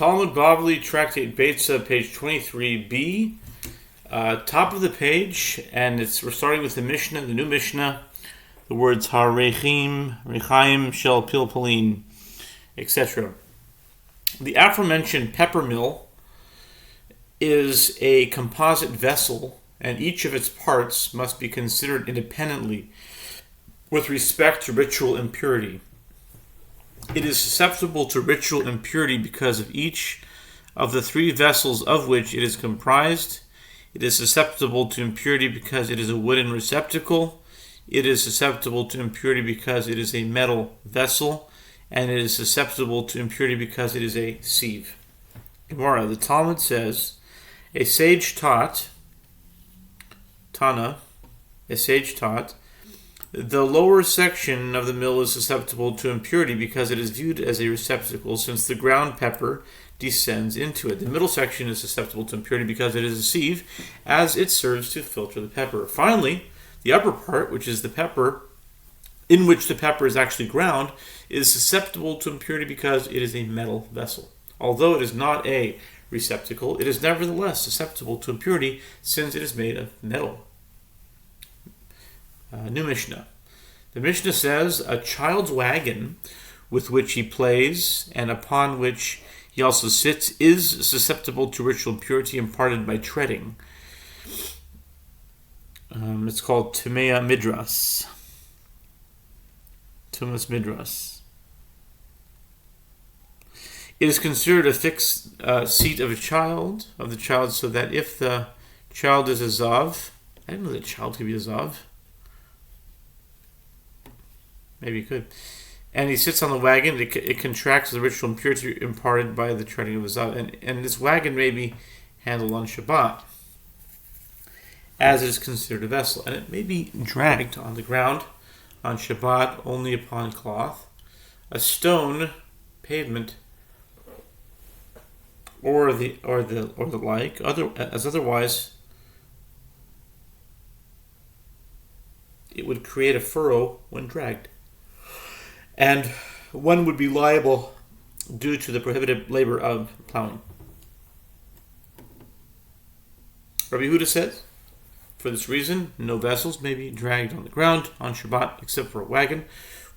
Talmud Bavli, Tractate Beitzah, page 23b, top of the page, and we're starting with the Mishnah, the new Mishnah, the words Harechim, Rechaim, Shel Pilpulin, etc. The aforementioned pepper mill is a composite vessel, and each of its parts must be considered independently with respect to ritual impurity. It is susceptible to ritual impurity because of each of the three vessels of which it is comprised. It is susceptible to impurity because it is a wooden receptacle. It is susceptible to impurity because it is a metal vessel. And it is susceptible to impurity because it is a sieve. Gemara, the Talmud says, a sage taught, Tana, a sage taught, the lower section of the mill is susceptible to impurity because it is viewed as a receptacle since the ground pepper descends into it. The middle section is susceptible to impurity because it is a sieve as it serves to filter the pepper. Finally, the upper part, which is the pepper, in which the pepper is actually ground, is susceptible to impurity because it is a metal vessel. Although it is not a receptacle, it is nevertheless susceptible to impurity since it is made of metal. New Mishnah. The Mishnah says, a child's wagon with which he plays and upon which he also sits is susceptible to ritual impurity imparted by treading. It's called Tumas Midras. Tumas Midras. It is considered a fixed seat of the child, so that if the child is a zav, I didn't know that child could be a zav. Maybe it could. And he sits on the wagon, it contracts the ritual impurity imparted by the treading of the zav. And this wagon may be handled on Shabbat, as it is considered a vessel. And it may be dragged on the ground on Shabbat only upon cloth, a stone, pavement, or the like. Otherwise, it would create a furrow when dragged, and one would be liable due to the prohibited labor of plowing. Rabbi Yehuda says, for this reason, no vessels may be dragged on the ground on Shabbat except for a wagon,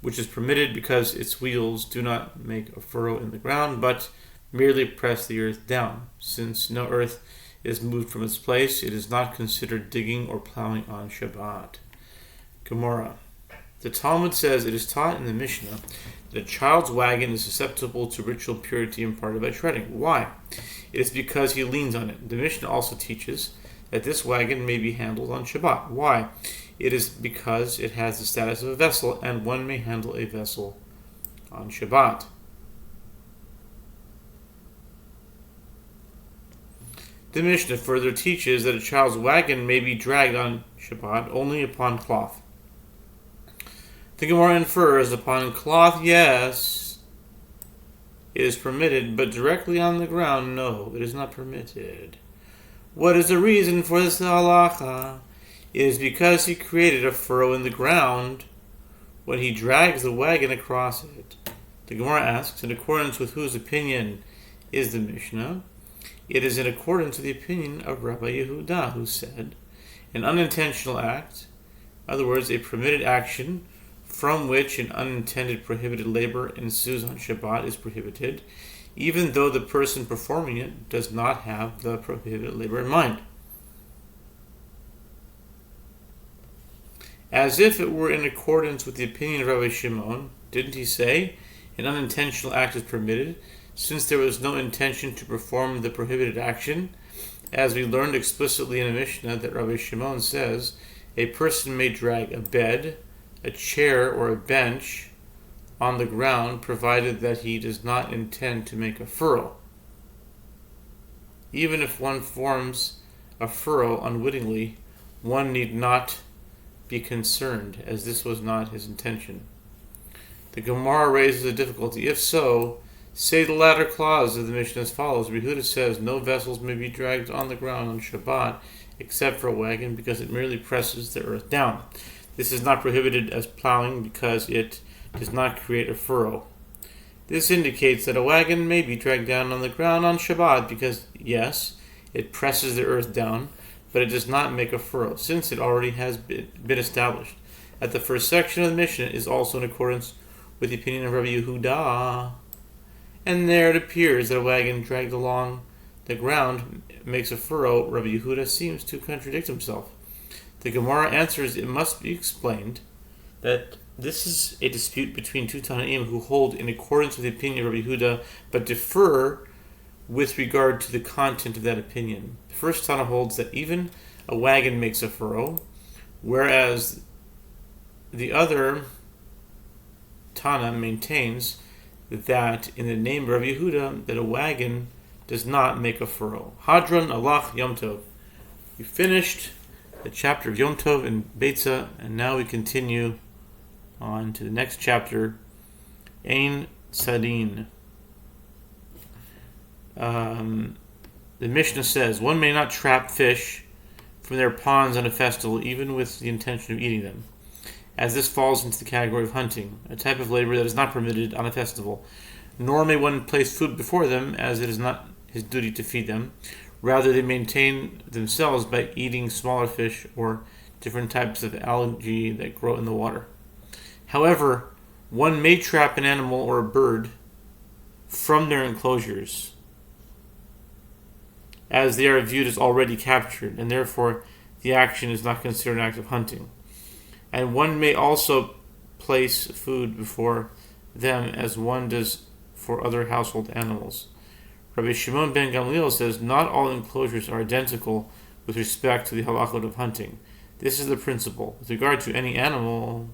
which is permitted because its wheels do not make a furrow in the ground, but merely press the earth down. Since no earth is moved from its place, it is not considered digging or plowing on Shabbat. Gemara. The Talmud says it is taught in the Mishnah that a child's wagon is susceptible to ritual purity imparted by treading. Why? It is because he leans on it. The Mishnah also teaches that this wagon may be handled on Shabbat. Why? It is because it has the status of a vessel, and one may handle a vessel on Shabbat. The Mishnah further teaches that a child's wagon may be dragged on Shabbat only upon cloth. The Gemara infers upon cloth, yes, it is permitted, but directly on the ground, no, it is not permitted. What is the reason for this halacha? It is because he created a furrow in the ground when he drags the wagon across it. The Gemara asks, in accordance with whose opinion is the Mishnah? It is in accordance with the opinion of Rabbi Yehuda, who said, an unintentional act, in other words, a permitted action from which an unintended prohibited labor ensues on Shabbat is prohibited, even though the person performing it does not have the prohibited labor in mind. As if it were in accordance with the opinion of Rabbi Shimon, didn't he say, an unintentional act is permitted, since there was no intention to perform the prohibited action? As we learned explicitly in a Mishnah that Rabbi Shimon says, a person may drag a bed, a chair, or a bench on the ground, provided that he does not intend to make a furrow. Even if one forms a furrow unwittingly, one need not be concerned, as this was not his intention. The Gemara raises a difficulty. If so, say the latter clause of the Mishnah as follows. Yehuda says, no vessels may be dragged on the ground on Shabbat except for a wagon because it merely presses the earth down. This is not prohibited as plowing because it does not create a furrow. This indicates that a wagon may be dragged down on the ground on Shabbat because, yes, it presses the earth down, but it does not make a furrow, since it already has been established. At the first section of the Mishnah is also in accordance with the opinion of Rabbi Yehuda, and there it appears that a wagon dragged along the ground makes a furrow. Rabbi Yehuda seems to contradict himself. The Gemara answers it must be explained that this is a dispute between two Tanaim who hold in accordance with the opinion of Rabbi Yehuda, but differ with regard to the content of that opinion. The first Tana holds that even a wagon makes a furrow, whereas the other Tana maintains that in the name of Rabbi Yehuda, that a wagon does not make a furrow. Hadron Alach Yom Tov. We finished the chapter of Yom Tov in Beitzah, and now we continue on to the next chapter, Ein Sadin. The Mishnah says, one may not trap fish from their ponds on a festival, even with the intention of eating them, as this falls into the category of hunting, a type of labor that is not permitted on a festival. Nor may one place food before them, as it is not his duty to feed them. Rather, they maintain themselves by eating smaller fish or different types of algae that grow in the water. However, one may trap an animal or a bird from their enclosures, as they are viewed as already captured, and therefore the action is not considered an act of hunting. And one may also place food before them as one does for other household animals. Rabbi Shimon ben Gamliel says not all enclosures are identical with respect to the halachot of hunting. This is the principle. With regard to any animal,